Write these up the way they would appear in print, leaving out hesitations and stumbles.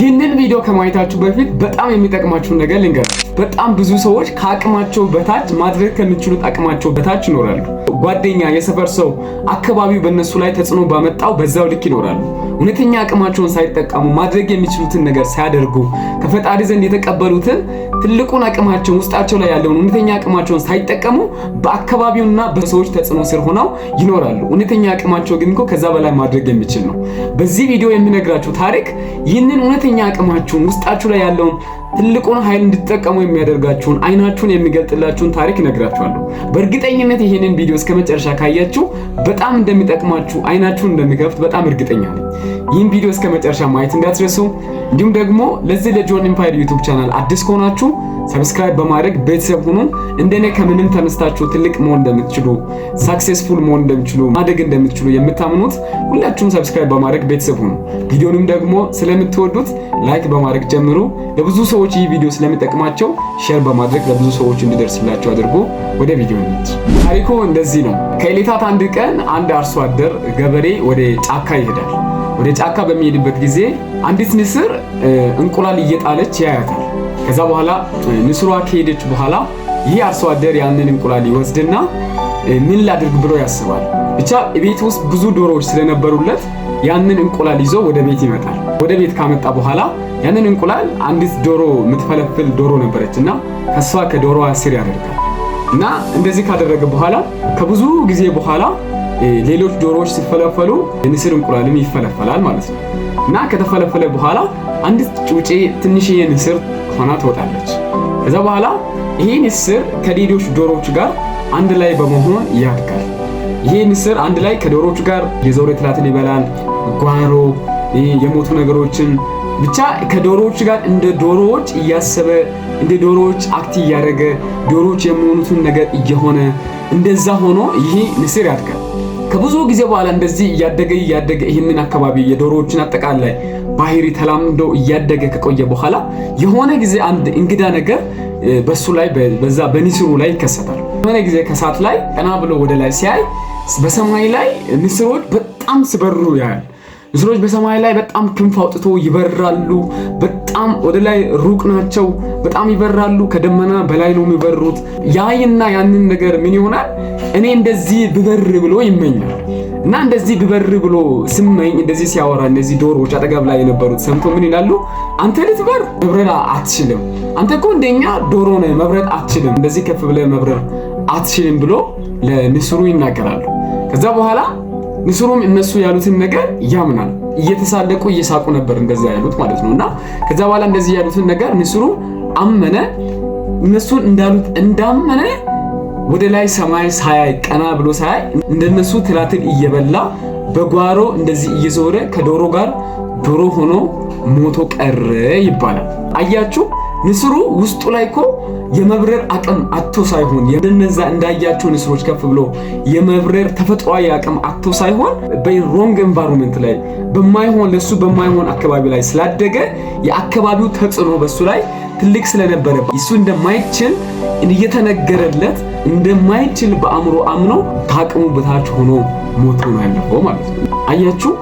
ይህንን ቪዲዮ ከማየታችሁ በፊት በጣም የሚጠቅማችሁ ነገር ልንገራችሁ። በጣም ብዙ ሰዎች ከአቅማቸው በታች ማድረግ ከሚችሉት አቅማቸው በታች ይኖራሉ። ጓደኛ፣ የሰፈር ሰው፣ አካባቢው በእነሱ ላይ ተጽዕኖ ባመጣው በዛው ልክ ይኖራሉ። እውነተኛ አቅማቸውን ሳይጠቀሙ ማድረግ የሚችሉትን ነገር ሳያደርጉ ከፈጣሪ ዘንድ የተቀበሉትን ትልቁን አቅማቸውን ውስጣቸው ላይ ያለውን እውነተኛ አቅማቸውን ሳይጠቀሙ በአካባቢውና በሰዎች ተጽዕኖ ስር ሆነው ይኖራሉ። እውነተኛ አቅማቸው ግን ከዛ በላይ ማድረግ የሚችል ነው። በዚህ ቪዲዮ የሚነግራችሁ ታሪክ ይህንን እውነተኛ አቅማችሁን ውስጣችሁ ላይ ያለውን ትልቁን ኃይል እንድትጠቀሙ የሚያደርጋችሁን አይናችሁን የሚገልጥላችሁን ታሪክ ነግራችኋለሁ። በእርግጠኝነት ይሄንን ቪዲዮ እስከመጨረሻ ካያችሁ በጣም እንደሚጠቅማችሁ አይናችሁን እንደሚከፍት በጣም እርግጠኛ ነኝ። ይህን ቪዲዮ እስከመጨረሻ ማየት እንዳትረሱ። እንዲሁም ደግሞ ለዚህ ለጆን ኢምፓየር ዩቲዩብ ቻናል አዲስ ከሆናችሁ ሰብስክራይብ በማድረግ ቤተሰብ ሁኑ። እንደኔ ከምንም ተነስታችሁ ትልቅ መሆን እንደምትችሉ፣ ሰክሰስፉል መሆን እንደምትችሉ፣ ማደግ እንደምትችሉ የምታምኑት ሁላችሁም ሰብስክራይብ በማድረግ ቤተሰብ ሁኑ። ቪዲዮንም ደግሞ ስለምትወዱት ላይክ በማድረግ ጀምሩ። ለብዙ ሰዎች ይህ ቪዲዮ ስለሚጠቅማቸው ሼር በማድረግ ለብዙ ሰዎች እንዲደርስላቸው አድርጉ። ወደ ቪዲዮ እንሂድ። ታሪኩ እንደዚህ ነው። ከዕለታት አንድ ቀን አንድ አርሶ አደር ገበሬ ወደ ጫካ ይሄዳል። ወደ ጫካ በሚሄድበት ጊዜ አንዲት ንስር እንቁላል እየጣለች ያያታል። ከዛ በኋላ ንስሯ ከሄደች በኋላ ይህ አርሶ አደር ያንን እንቁላል ይወስድና ምን ላድርግ ብሎ ያስባል። ብቻ ቤት ውስጥ ብዙ ዶሮዎች ስለነበሩለት ያንን እንቁላል ይዞ ወደ ቤት ይመጣል። ወደ ቤት ካመጣ በኋላ ያንን እንቁላል አንዲት ዶሮ የምትፈለፍል ዶሮ ነበረችና ከሷ ከዶሮዋ ስር ያደርጋል። እና እንደዚህ ካደረገ በኋላ ከብዙ ጊዜ በኋላ ሌሎች ዶሮዎች ሲፈለፈሉ ንስር እንቁላልም ይፈለፈላል ማለት ነው። እና ከተፈለፈለ በኋላ አንዲት ጩጬ ትንሽዬ ንስር ሆና ትወጣለች። ከዛ በኋላ ይሄ ንስር ከሌሎች ዶሮዎች ጋር አንድ ላይ በመሆን ያድጋል። ይሄ ንስር አንድ ላይ ከዶሮዎች ጋር የዘውሬ ትላትል ይበላል፣ ጓሮ፣ የሞቱ ነገሮችን ብቻ ከዶሮዎች ጋር እንደ ዶሮዎች እያሰበ እንደ ዶሮዎች አክት እያደረገ ዶሮዎች የሚሆኑትን ነገር እየሆነ እንደዛ ሆኖ ይሄ ንስር ያድጋል። ከብዙ ጊዜ በኋላ እንደዚህ እያደገ ይህንን አካባቢ የዶሮዎችን አጠቃላይ ባህሪ ተላምዶ እያደገ ከቆየ በኋላ የሆነ ጊዜ አንድ እንግዳ ነገር በሱ ላይ በዛ በንስሩ ላይ ይከሰታል። የሆነ ጊዜ ከሰዓት ላይ ቀና ብሎ ወደ ላይ ሲያይ በሰማይ ላይ ንስሮች በጣም ሲበሩ ያያል። ንስሮች በሰማይ ላይ በጣም ክንፍ አውጥቶ ይበራሉ። በጣም ወደ ላይ ሩቅ ናቸው፣ በጣም ይበራሉ። ከደመና በላይ ነው የሚበሩት። ያይና ያንን ነገር ምን ይሆናል? እኔ እንደዚህ ብበር ብሎ ይመኛል። እና እንደዚህ ብበር ብሎ ስመኝ እንደዚህ ሲያወራ እነዚህ ዶሮዎች አጠገብ ላይ የነበሩት ሰምቶ ምን ይላሉ? አንተ ልትበር መብረር አትችልም፣ አንተ እኮ እንደኛ ዶሮ ነህ፣ መብረር አትችልም፣ እንደዚህ ከፍ ብለህ መብረር አትችልም ብሎ ለንስሩ ይናገራሉ። ከዛ በኋላ ንስሩም እነሱ ያሉትን ነገር ያምናል። እየተሳለቁ እየሳቁ ነበር እንደዛ ያሉት ማለት ነውና ከዛ በኋላ እንደዚህ ያሉትን ነገር ንስሩ አመነ። እነሱን እንዳሉት እንዳመነ ወደ ላይ ሰማይ ሳያይ ቀና ብሎ ሳያይ እንደነሱ ትላትል እየበላ በጓሮ እንደዚህ እየዞረ ከዶሮ ጋር ዶሮ ሆኖ ሞቶ ቀረ ይባላል። አያችሁ፣ ንስሩ ውስጡ ላይ እኮ የመብረር አቅም አጥቶ ሳይሆን የነዛ እንዳያችሁ ንስሮች ከፍ ብሎ የመብረር ተፈጥሯዊ አቅም አጥቶ ሳይሆን በሮንግ ኤንቫይሮንመንት ላይ በማይሆን ለሱ በማይሆን አካባቢ ላይ ስላደገ የአካባቢው ተጽዕኖ በሱ ላይ ትልቅ ስለነበረ እሱ እንደማይችል እየተነገረለት እንደማይችል በአእምሮ አምኖ ከአቅሙ በታች ሆኖ ሞቶ ነው ያለፈው ማለት ነው። አያችሁ፣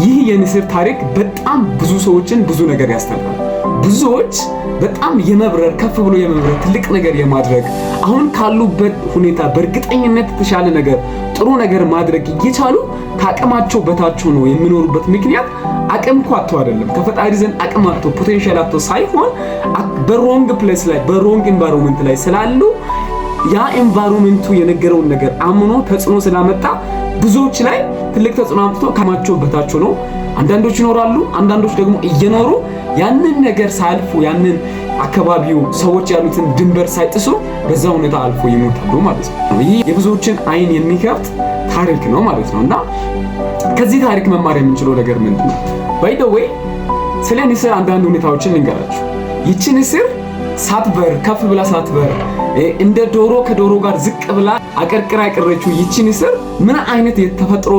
ይህ የንስር ታሪክ በጣም ብዙ ሰዎችን ብዙ ነገር ያስተምራል። ብዙዎች በጣም የመብረር ከፍ ብሎ የመብረር ትልቅ ነገር የማድረግ አሁን ካሉበት ሁኔታ በእርግጠኝነት የተሻለ ነገር ጥሩ ነገር ማድረግ እየቻሉ ከአቅማቸው በታች ሆነው የሚኖሩበት ምክንያት አቅም እኮ አጥቶ አይደለም። ከፈጣሪ ዘንድ አቅም አጥቶ ፖቴንሻል አጥቶ ሳይሆን በሮንግ ፕሌስ ላይ በሮንግ ኤንቫይሮንመንት ላይ ስላሉ ያ ኤንቫይሮንመንቱ የነገረውን ነገር አምኖ ተጽዕኖ ስላመጣ ብዙዎች ላይ ትልቅ ተጽዕኖ አምጥቶ ከአቅማቸው በታች ሆነው አንዳንዶች ይኖራሉ። አንዳንዶች ደግሞ እየኖሩ ያንን ነገር ሳያልፉ ያንን አካባቢው ሰዎች ያሉትን ድንበር ሳይጥሱ በዛ ሁኔታ አልፎ ይሞታሉ ማለት ነው። ይህ የብዙዎችን አይን የሚከፍት ታሪክ ነው ማለት ነው። እና ከዚህ ታሪክ መማር የምንችለው ነገር ምንድን ነው? ባይ ዘ ዌይ ስለ ንስር አንዳንድ ሁኔታዎችን ልንገራችሁ። ይቺ ንስር ሳትበር ከፍ ብላ ሳትበር እንደ ዶሮ ከዶሮ ጋር ዝቅ ብላ አቀርቅራ ያቀረችው ይቺ ንስር ምን አይነት የተፈጥሮ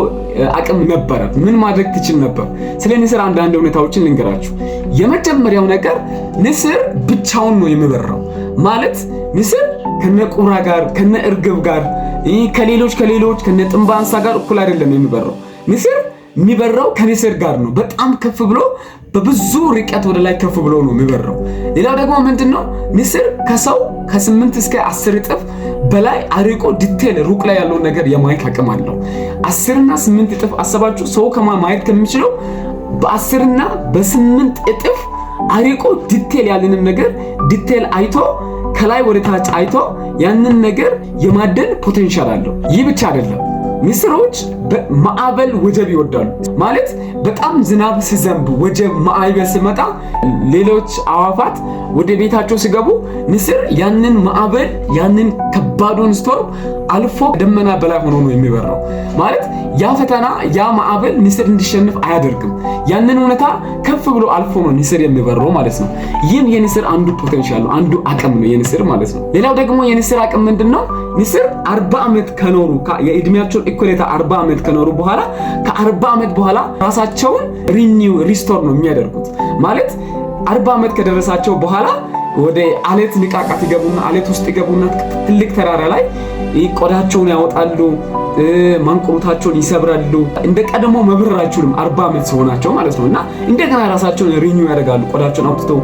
አቅም ነበራት? ምን ማድረግ ትችል ነበር? ስለ ንስር አንዳንድ ሁኔታዎችን ልንገራችሁ። የመጀመሪያው ነገር ንስር ብቻውን ነው የሚበረው። ማለት ንስር ከነ ቁራ ጋር ከነ እርግብ ጋር ከሌሎች ከነ ጥንባንሳ ጋር እኩል አይደለም የሚበረው። ንስር የሚበረው ከንስር ጋር ነው። በጣም ከፍ ብሎ በብዙ ርቀት ወደ ላይ ከፍ ብሎ ነው የሚበረው። ሌላው ደግሞ ምንድነው ንስር ከሰው ከ8 እስከ 10 እጥፍ በላይ አርቆ ዲቴል ሩቅ ላይ ያለው ነገር የማየት አቅም አለው። 10 እና 8 እጥፍ አሰባችሁ ሰው ማየት ከሚችለው በ10 እና በ8 እጥፍ አርቆ ዲቴል ያለንን ነገር ዲቴል አይቶ ከላይ ወደ ታች አይቶ ያንን ነገር የማደን ፖቴንሻል አለው። ይህ ብቻ አይደለም፣ ንስሮች በማዕበል ወጀብ ይወዳሉ። ማለት በጣም ዝናብ ሲዘንብ ወጀብ ማዕበል ሲመጣ ሌሎች አዋፋት ወደ ቤታቸው ሲገቡ ንስር ያንን ማዕበል ያንን ከባዱን ስቶርም አልፎ ደመና በላይ ሆኖ ነው የሚበረው። ማለት ያ ፈተና ያ ማዕበል ንስር እንዲሸንፍ አያደርግም። ያንን ሁኔታ ከፍ ብሎ አልፎ ነው ንስር የሚበረው ማለት ነው። ይህም የንስር አንዱ ፖቴንሻል ነው፣ አንዱ አቅም ነው የንስር ማለት ነው። ሌላው ደግሞ የንስር አቅም ምንድነው? ንስር 40 ዓመት ከኖሩ የእድሜያቸው ኢኩሌታ 40 ዓመት ከኖሩ በኋላ ከ40 ዓመት በኋላ ራሳቸውን ሪስቶር ነው የሚያደርጉት። ማለት 40 ዓመት ከደረሳቸው በኋላ ወደ አለት ንቃቃት ይገቡና አለት ውስጥ ይገቡና ትልቅ ተራራ ላይ ቆዳቸውን ያወጣሉ፣ ማንቁሩታቸውን ይሰብራሉ። እንደ ቀድሞ መብረር አይችሉም 40 ዓመት ሲሆናቸው ማለት ነው። እና እንደገና ራሳቸውን ሪኒው ያደርጋሉ። ቆዳቸውን አውጥተው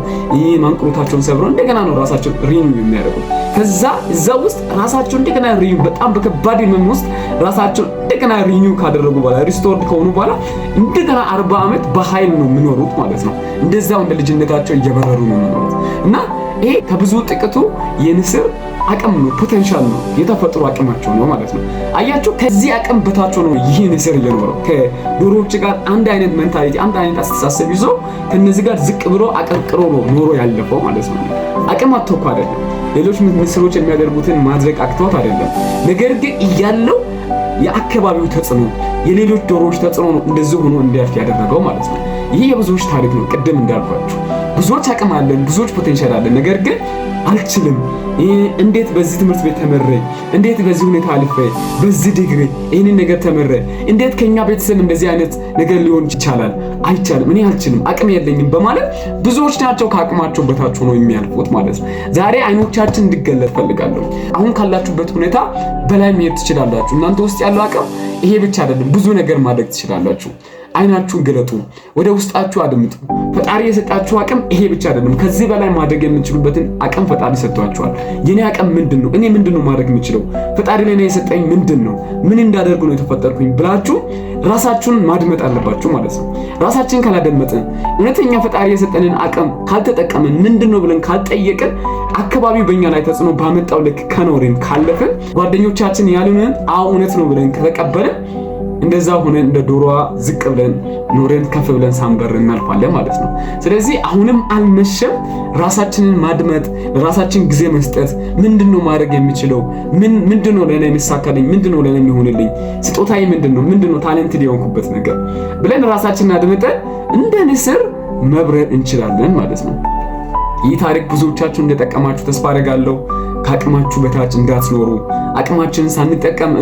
ማንቁሩታቸውን ሰብረው እንደገና ነው ራሳቸውን ሪኒው የሚያደርጉት። ከዛ እዛ ውስጥ ራሳቸውን እንደገና ሪኒው በጣም በከባድ ህመም ውስጥ ራሳቸውን እንደገና ሪኒው ካደረጉ በኋላ ሪስቶርድ ከሆኑ በኋላ እንደገና 40 ዓመት በኃይል ነው የሚኖሩት ማለት ነው። እንደዛው እንደ ልጅነታቸው እየበረሩ ነው የሚኖሩት። እና ይሄ ከብዙ ጥቂቱ የንስር አቅም ነው፣ ፖቴንሻል ነው፣ የተፈጥሮ አቅማቸው ነው ማለት ነው። አያችሁ ከዚህ አቅም በታች ነው ይህ ንስር እየኖረው ከዶሮዎች ጋር አንድ አይነት ሜንታሊቲ አንድ አይነት አስተሳሰብ ይዞ ከነዚህ ጋር ዝቅ ብሎ አቀርቅሮ ነው ኖሮ ያለፈው ማለት ነው። አቅም አጥቶ እኮ አይደለም፣ ሌሎች ንስሮች የሚያደርጉትን ማድረግ አቅቶት አይደለም። ነገር ግን እያለው የአካባቢው ተጽዕኖ የሌሎች ዶሮዎች ተጽዕኖ ነው እንደዚህ ሆኖ እንዲያልፍ ያደረገው ማለት ነው። ይህ የብዙዎች ታሪክ ነው። ቅድም እንዳልኳችሁ ብዙዎች አቅም አለን፣ ብዙዎች ፖቴንሻል አለን። ነገር ግን አልችልም፣ እንዴት በዚህ ትምህርት ቤት ተመረ፣ እንዴት በዚህ ሁኔታ አልፈ፣ በዚህ ዲግሪ ይሄንን ነገር ተመረ፣ እንዴት ከኛ ቤተሰብ እንደዚህ አይነት ነገር ሊሆን ይቻላል? አይቻልም፣ እኔ አልችልም፣ አቅም የለኝም በማለት ብዙዎች ናቸው ከአቅማቸው በታች ሆነው የሚያልፉት ማለት ነው። ዛሬ አይኖቻችን እንዲገለጥ ፈልጋለሁ። አሁን ካላችሁበት ሁኔታ በላይ መሄድ ትችላላችሁ። እናንተ ውስጥ ያለው አቅም ይሄ ብቻ አይደለም፣ ብዙ ነገር ማድረግ ትችላላችሁ። አይናችሁን ገለጡ፣ ወደ ውስጣችሁ አድምጡ። ፈጣሪ የሰጣችሁ አቅም ይሄ ብቻ አይደለም፣ ከዚህ በላይ ማድረግ የምትችሉበትን አቅም ፈጣሪ ሰጥቷችኋል። የኔ አቅም ምንድነው? እኔ ምንድነው ማድረግ የምችለው? ፈጣሪ ለኔ የሰጠኝ ምንድነው? ምን እንዳደርግ ነው የተፈጠርኩኝ ብላችሁ ራሳችሁን ማድመጥ አለባችሁ ማለት ነው። ራሳችንን ካላደመጥን፣ እውነተኛ ፈጣሪ የሰጠንን አቅም ካልተጠቀምን፣ ምንድነው ብለን ካልጠየቅን፣ አካባቢው በእኛ ላይ ተጽዕኖ ባመጣው ልክ ከኖርን ካለፍን፣ ጓደኞቻችን ያሉንን እውነት ነው ብለን ከተቀበልን እንደዛ ሆነን እንደ ዶሮዋ ዝቅ ብለን ኖረን ከፍ ብለን ሳንበር እናልፋለን ማለት ነው። ስለዚህ አሁንም አልመሸም። ራሳችንን ማድመጥ፣ ራሳችን ጊዜ መስጠት፣ ምንድነው ማድረግ የሚችለው? ምንድነው ለኔ የሚሳካልኝ? ምንድነው ለኔ የሚሆንልኝ? ስጦታዬ ምንድነው ታለንት ሊሆንኩበት ነገር ብለን ራሳችንን አድምጠን እንደ ንስር መብረር እንችላለን ማለት ነው። ይህ ታሪክ ብዙዎቻችሁ እንደጠቀማችሁ ተስፋ አደርጋለሁ። ከአቅማችሁ በታች እንዳትኖሩ፣ አቅማችንን ሳንጠቀም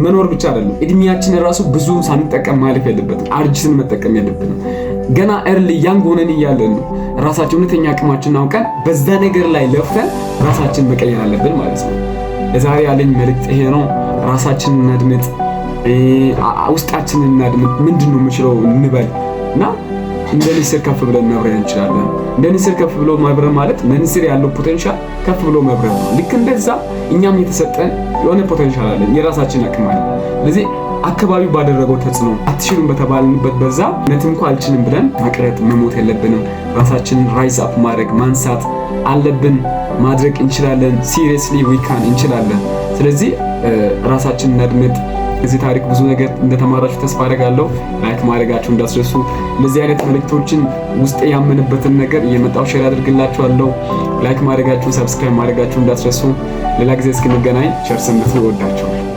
መኖር ብቻ አይደለም፣ እድሜያችንን ራሱ ብዙ ሳንጠቀም ማለፍ የለበትም። አርጅተን መጠቀም የለብንም። ገና እርሊ ያንግ ሆነን እያለን ነው ራሳችን እውነተኛ አቅማችንን አውቀን በዛ ነገር ላይ ለፍተን ራሳችን መቀየር አለብን ማለት ነው። ለዛሬ ያለኝ መልእክት ይሄ ነው። ራሳችንን እናድምጥ፣ ውስጣችንን እናድምጥ። ምንድነው የምችለው እንበል እና እንደ ንስር ከፍ ብለን መብረር እንችላለን። እንደ ንስር ከፍ ብሎ መብረር ማለት ለንስር ያለው ፖቴንሻል ከፍ ብሎ መብረር ነው። ልክ እንደዛ እኛም የተሰጠን የሆነ ፖቴንሻል አለን፣ የራሳችን አቅም አለ። ስለዚህ አካባቢው ባደረገው ተጽዕኖ አትችሉም በተባልንበት በዛ እውነትም እንኳን አልችልም ብለን መቅረት መሞት የለብንም። ራሳችንን ራይዝ አፕ ማድረግ ማንሳት አለብን። ማድረግ እንችላለን። ሲሪየስሊ ዊ ካን እንችላለን። ስለዚህ ራሳችንን እናድምጥ። እዚህ ታሪክ ብዙ ነገር እንደተማራችሁ ተስፋ አደርጋለሁ። ላይክ ማድረጋችሁ እንዳትረሱ። እንደዚህ አይነት መልእክቶችን ውስጥ ያመንበትን ነገር እየመጣው ሼር አድርግላችኋለሁ። ላይክ ማድረጋችሁ፣ ሰብስክራይብ ማድረጋችሁ እንዳትረሱ። ሌላ ጊዜ እስክንገናኝ ቸር ሰንብቱ። እወዳችኋለሁ።